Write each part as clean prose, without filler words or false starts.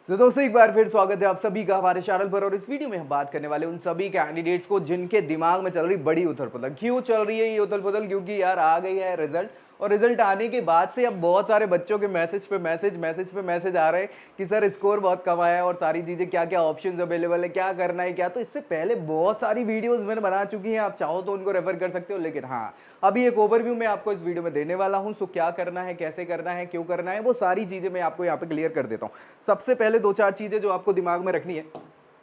तो दोस्तों एक बार फिर स्वागत है आप सभी का हमारे चैनल पर। और इस वीडियो में हम बात करने वाले उन सभी कैंडिडेट्स को जिनके दिमाग में चल रही बड़ी उथल पुथल। क्यों चल रही है ये उथल पुथल? क्योंकि यार आ गई है रिजल्ट, और रिजल्ट आने के बाद से अब बहुत सारे बच्चों के मैसेज आ रहे हैं कि सर स्कोर बहुत कम आया है और सारी चीजें, क्या क्या ऑप्शंस अवेलेबल है, क्या करना है क्या। तो इससे पहले बहुत सारी वीडियोस मैंने बना चुकी हैं, आप चाहो तो उनको रेफर कर सकते हो। लेकिन हाँ, अभी एक ओवरव्यू मैं आपको इस वीडियो में देने वाला हूं। सो क्या करना है, कैसे करना है, क्यों करना है, वो सारी चीजें मैं आपको यहाँ पे क्लियर कर देता हूँ। सबसे पहले दो चार चीजें जो आपको दिमाग में रखनी है,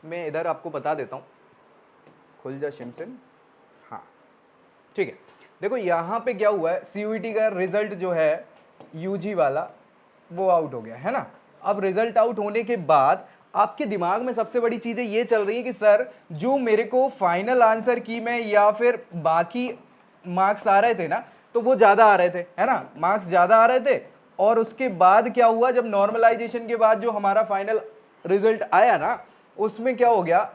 मैं इधर आपको बता देता हूँ। खुल जा शिमसिन। हाँ ठीक है, देखो यहाँ पे क्या हुआ है, सीयूईटी का रिजल्ट जो है यूजी वाला वो आउट हो गया है ना। अब रिजल्ट आउट होने के बाद आपके दिमाग में सबसे बड़ी चीजें ये चल रही है कि सर जो मेरे को फाइनल आंसर की में या फिर बाकी मार्क्स आ रहे थे ना, तो वो ज्यादा आ रहे थे, है ना, मार्क्स ज्यादा आ रहे थे। और उसके बाद क्या हुआ, जब नॉर्मलाइजेशन के बाद जो हमारा फाइनल रिजल्ट आया ना, उसमें क्या हो गया,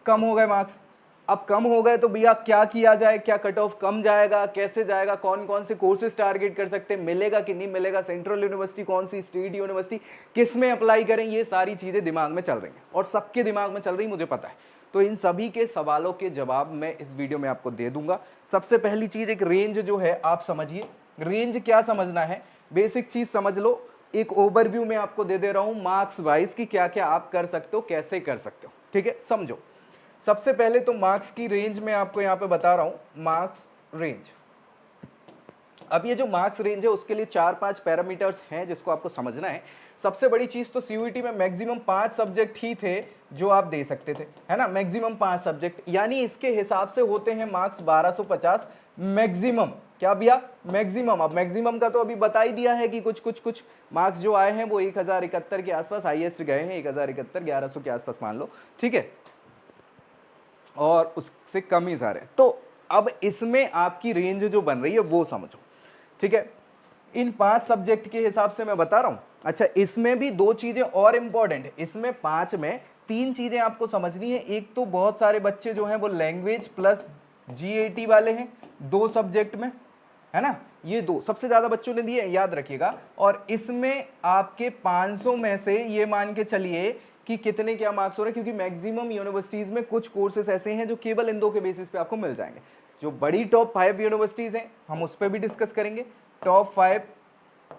कम हो गए मार्क्स। अब कम हो गए तो भैया क्या किया जाए, क्या कट ऑफ कम जाएगा, कैसे जाएगा, कौन कौन से कोर्सेज टारगेट कर सकते हैं, मिलेगा कि नहीं मिलेगा, सेंट्रल यूनिवर्सिटी कौन सी, स्टेट यूनिवर्सिटी किस में अप्लाई करें, ये सारी चीजें दिमाग में चल रही हैं और सबके दिमाग में चल रही, मुझे पता है। तो इन सभी के सवालों के जवाब मैं इस वीडियो में आपको दे दूंगा। सबसे पहली चीज, एक रेंज जो है आप समझिए। रेंज क्या समझना है, बेसिक चीज समझ लो। एक ओवरव्यू में आपको दे दे रहा हूं मार्क्स वाइज की क्या क्या आप कर सकते हो, कैसे कर सकते हो, ठीक है, समझो। सबसे पहले तो मार्क्स की रेंज में आपको यहां पे बता रहा हूं, मार्क्स रेंज। अब ये जो मार्क्स रेंज है उसके लिए 4-5 पैरामीटर्स हैं जिसको आपको समझना है। सबसे बड़ी चीज तो सीयूईटी में मैक्सिमम 5 सब्जेक्ट ही थे जो आप दे सकते थे, है ना, मैक्सिमम 5 सब्जेक्ट, यानी इसके हिसाब से होते हैं मार्क्स 1250 मैक्सिमम। क्या भैया, मैक्सिमम। अब मैक्सिमम का तो अभी बता ही दिया है कि कुछ मार्क्स जो आए हैं वो 1071 के आसपास, हाईएस्ट गए हैं 1071, 1100 के आसपास मान लो, ठीक है, और उससे कम ही सारे। तो अब इसमें आपकी रेंज जो बन रही है वो समझो, ठीक है। इन 5 सब्जेक्ट के हिसाब से मैं बता रहा हूं। अच्छा, इसमें भी दो चीजें और इंपॉर्टेंट है। इसमें 5 में 3 चीजें आपको समझनी है। एक तो बहुत सारे बच्चे जो हैं वो लैंग्वेज प्लस जीएटी वाले हैं 2 सब्जेक्ट में, है ना, ये 2 सबसे ज्यादा बच्चों ने दिए, याद रखिएगा। और इसमें आपके 500 में से ये मान के चलिए कि कितने क्या मार्क्स हो रहे हैं, क्योंकि मैक्सिमम यूनिवर्सिटीज में कुछ कोर्सेज ऐसे हैं जो केवल इन 2 के बेसिस पे आपको मिल जाएंगे। जो बड़ी टॉप 5 यूनिवर्सिटीज हैं हम उस पर भी डिस्कस करेंगे। टॉप 5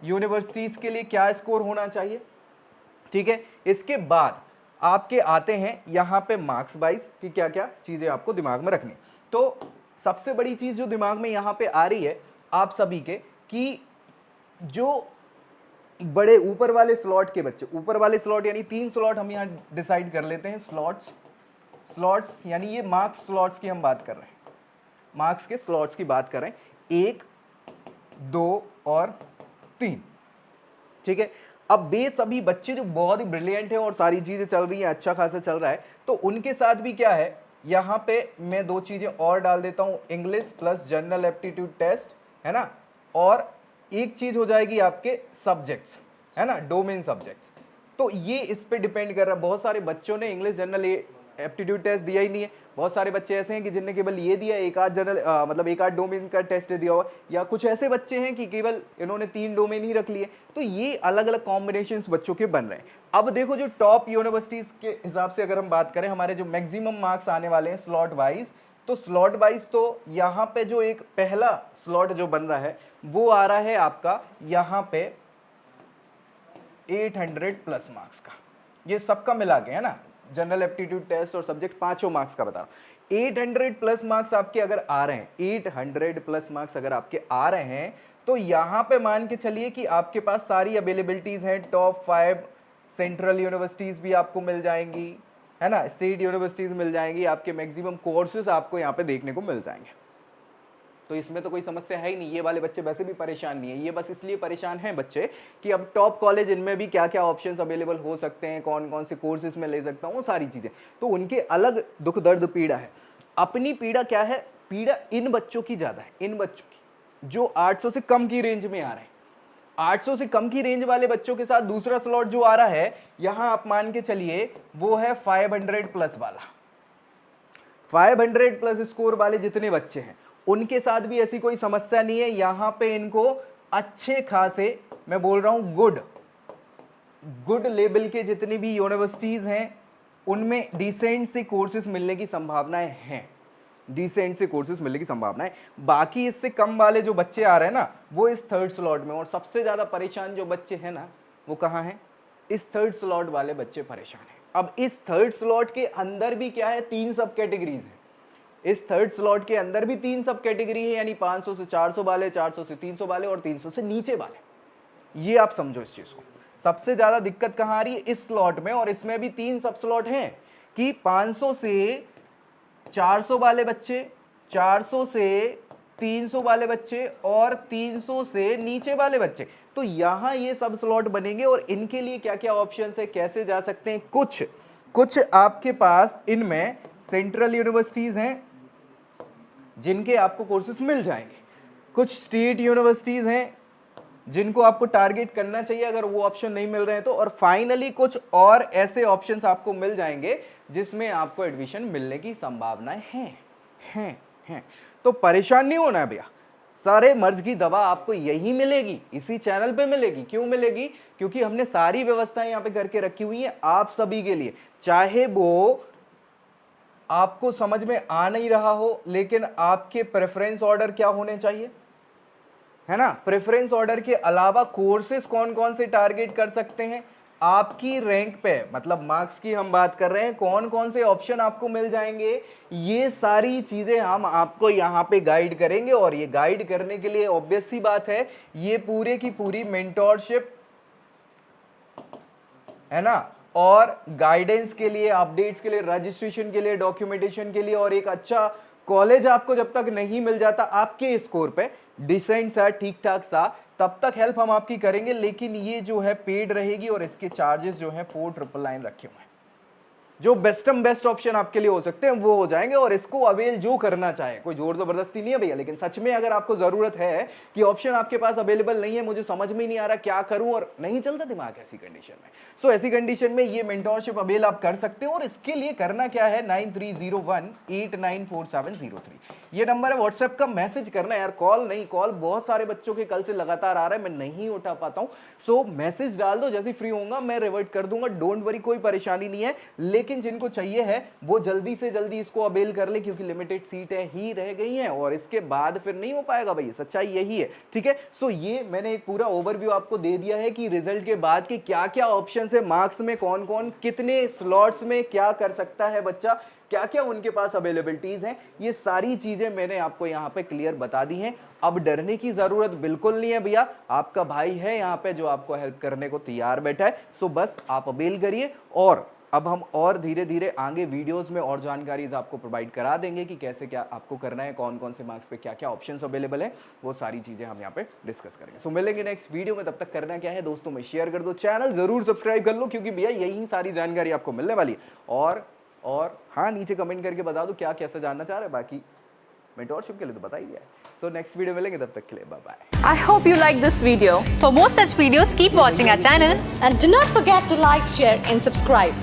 यूनिवर्सिटीज के लिए क्या स्कोर होना चाहिए, ठीक है। इसके बाद आपके आते हैं यहां पे मार्क्स वाइज कि क्या क्या चीजें आपको दिमाग में रखनी। तो सबसे बड़ी चीज जो दिमाग में यहां पे आ रही है आप सभी के, कि जो बड़े ऊपर वाले स्लॉट के बच्चे, ऊपर वाले स्लॉट यानी 3 स्लॉट हम यहां डिसाइड कर लेते हैं, स्लॉट्स। स्लॉट्स यानी ये मार्क्स स्लॉट्स की हम बात कर रहे हैं, मार्क्स के स्लॉट्स की बात कर रहे हैं, 1, 2 और 3, ठीक है। अब बे सभी बच्चे जो बहुत ही ब्रिलियंट है और सारी चीजें चल रही हैं, अच्छा खासा चल रहा है, तो उनके साथ भी क्या है, यहां पे मैं 2 चीजें और डाल देता हूं, English plus general aptitude test, है ना, और एक चीज हो जाएगी आपके सब्जेक्ट्स, है ना, डोमेन सब्जेक्ट्स। तो ये इस पे डिपेंड कर रहा है। बहुत सारे बच्चों ने इंग्लिश जनरल एप्टीट्यूड टेस्ट दिया ही नहीं है। बहुत सारे बच्चे ऐसे हैं कि जिनने केवल ये दिया, एक आध जनरल मतलब एक आध डोमेन का टेस्ट दिया हुआ, या कुछ ऐसे बच्चे हैं कि केवल इन्होंने 3 डोमेन ही रख लिए। तो ये अलग अलग कॉम्बिनेशंस बच्चों के बन रहे हैं। अब देखो, जो टॉप यूनिवर्सिटीज के हिसाब से अगर हम बात करें, हमारे जो मैक्सिमम मार्क्स आने वाले हैं स्लॉट वाइज, तो स्लॉट वाइज तो यहाँ पे जो एक पहला स्लॉट जो बन रहा है वो आ रहा है आपका यहाँ पे 800 प्लस मार्क्स का। ये सबका मिला के, है ना, जनरल एप्टीट्यूड टेस्ट और सब्जेक्ट 5 मार्क्स का बता रहा हूं। 800 प्लस मार्क्स आपके अगर आ रहे हैं, 800 प्लस मार्क्स अगर आपके आ रहे हैं, तो यहां पे मान के चलिए कि आपके पास सारी अवेलेबिलिटीज हैं। टॉप 5 सेंट्रल यूनिवर्सिटीज भी आपको मिल जाएंगी, है ना, स्टेट यूनिवर्सिटीज मिल जाएंगी, आपके मैक्सिमम कोर्सेज आपको यहाँ पे देखने को मिल जाएंगे। तो इसमें तो कोई समस्या है ही नहीं। ये वाले बच्चे वैसे भी परेशान नहीं है, ये बस इसलिए परेशान हैं बच्चे कि अब टॉप कॉलेज इनमें भी क्या क्या ऑप्शंस अवेलेबल हो सकते हैं, कौन कौन से कोर्सेज में ले सकता हूँ, वो सारी चीजें। तो उनके अलग दुख दर्द पीड़ा है। अपनी पीड़ा क्या है, पीड़ा इन बच्चों की ज्यादा है, इन बच्चों की जो 800 से कम की रेंज में आ रहे हैं। 800 से कम की रेंज वाले बच्चों के साथ दूसरा स्लॉट जो आ रहा है, यहां आप मान के चलिए वो है 500 प्लस वाला। 500 प्लस स्कोर वाले जितने बच्चे हैं उनके साथ भी ऐसी कोई समस्या नहीं है। यहां पे इनको अच्छे खासे, मैं बोल रहा हूं गुड गुड लेवल के जितनी भी यूनिवर्सिटीज हैं उनमें डिसेंट से कोर्सेज मिलने की संभावनाएं हैं, डिसेंट से कोर्सेज मिलने की संभावनाएं। बाकी इससे कम वाले जो बच्चे आ रहे हैं ना वो इस थर्ड स्लॉट में, और सबसे ज्यादा परेशान जो बच्चे हैं ना वो कहाँ हैं, इस थर्ड स्लॉट वाले बच्चे परेशान हैं। अब इस थर्ड स्लॉट के अंदर भी क्या है, 3 सब कैटेगरीज हैं। इस थर्ड स्लॉट के अंदर भी 3 सब कैटेगरी है, यानी 500 से 400 वाले, 400 से 300 वाले और 300 से नीचे वाले। ये आप समझो इस चीज को। सबसे ज्यादा दिक्कत कहां आ रही है, इस स्लॉट में, और इसमें भी 3 सब स्लॉट हैं कि 500 से 400 वाले बच्चे, 400 से 300 वाले बच्चे और 300 से नीचे वाले बच्चे। तो यहां ये सब स्लॉट बनेंगे और इनके लिए क्या क्या ऑप्शन है, कैसे जा सकते हैं। कुछ आपके पास इनमें सेंट्रल यूनिवर्सिटीज हैं जिनके आपको कोर्सेज मिल जाएंगे, कुछ स्टेट यूनिवर्सिटीज हैं जिनको आपको टारगेट करना चाहिए अगर वो ऑप्शन नहीं मिल रहे हैं तो, और फाइनली कुछ और ऐसे ऑप्शंस आपको मिल जाएंगे जिसमें आपको एडमिशन मिलने की संभावनाएं हैं। तो परेशान नहीं होना है भैया, सारे मर्ज की दवा आपको यही मिलेगी, इसी चैनल पे मिलेगी। क्यों मिलेगी, क्योंकि हमने सारी व्यवस्थाएं यहाँ पे करके रखी हुई हैं आप सभी के लिए, चाहे वो आपको समझ में आ नहीं रहा हो, लेकिन आपके प्रेफरेंस ऑर्डर क्या होने चाहिए, है ना। प्रेफरेंस ऑर्डर के अलावा कोर्सेज कौन कौन से टारगेट कर सकते हैं, आपकी रैंक पे, मतलब मार्क्स की हम बात कर रहे हैं, कौन कौन से ऑप्शन आपको मिल जाएंगे, ये सारी चीजें हम आपको यहाँ पे गाइड करेंगे। और ये गाइड करने के लिए ऑब्वियस सी बात है, ये पूरे की पूरी मेंटोरशिप है ना, और गाइडेंस के लिए, अपडेट्स के लिए, रजिस्ट्रेशन के लिए, डॉक्यूमेंटेशन के लिए, और एक अच्छा कॉलेज आपको जब तक नहीं मिल जाता आपके स्कोर पे डिसेंट सा, ठीक ठाक सा, तब तक हेल्प हम आपकी करेंगे। लेकिन ये जो है पेड रहेगी और इसके चार्जेस जो है 4999 रखे हुए हैं। जो बेस्ट ऑप्शन आपके लिए हो सकते हैं वो हो जाएंगे, और इसको अवेल जो करना चाहे, कोई जोर जबरदस्ती नहीं है भैया, लेकिन सच में अगर आपको जरूरत है कि ऑप्शन आपके पास अवेलेबल नहीं है, मुझे समझ में नहीं आ रहा क्या करूं और नहीं चलता दिमाग ऐसी कंडीशन में, सो ऐसी कंडीशन में ये मेंटोरशिप अवेल आप कर सकते हो। और इसके लिए करना क्या है, 9301894703 ये नंबर है, व्हाट्सएप का मैसेज करना है यार, कॉल नहीं। कॉल बहुत सारे बच्चों के कल से लगातार आ रहा है, मैं नहीं उठा पाता हूं, सो मैसेज डाल दो, जैसे फ्री होऊंगा मैं रिवर्ट कर दूंगा, डोंट वरी, कोई परेशानी नहीं है। लेकिन जिनको चाहिए है वो जल्दी से जल्दी इसको अवेल कर ले, क्योंकि लिमिटेड सीटें ही रह गई हैं और इसके बाद फिर नहीं हो पाएगा भाई, सच्चाई यही है, ठीक है। सो ये मैंने एक पूरा ओवरव्यू आपको दे दिया है कि रिजल्ट के बाद के क्या क्या ऑप्शन है, मार्क्स में कौन कौन कितने स्लॉट्स में क्या कर सकता है बच्चा, क्या क्या उनके पास अवेलेबिलिटीज हैं, ये सारी चीजें मैंने आपको यहाँ पे क्लियर बता दी हैं। अब डरने की जरूरत बिल्कुल नहीं है भैया, आपका भाई है यहाँ पे जो आपको हेल्प करने को तैयार बैठा है। सो बस आप अवेल करिए, और अब हम और धीरे धीरे आगे वीडियोस में और जानकारीज आपको प्रोवाइड करा देंगे कि कैसे क्या आपको करना है, कौन कौन से मार्क्स पे क्या क्या ऑप्शंस अवेलेबल है, वो सारी चीजें हम यहाँ पे डिस्कस करेंगे। सो मिलेंगे नेक्स्ट वीडियो में, तब तक करना क्या है दोस्तों में शेयर कर दो, चैनल जरूर सब्सक्राइब कर लो, क्योंकि भैया यही सारी जानकारी आपको मिलने वाली है। और हाँ, नीचे कमेंट करके बता दो क्या कैसे जानना चाह रहे हैं, बाकी मेंटोरशिप के लिए तो बता ही दिया है। सो नेक्स्ट वीडियो मिलेंगे, तब तक के लिए bye bye. I hope you like this video. For more such videos, keep watching our channel. And do not forget to like, share and subscribe.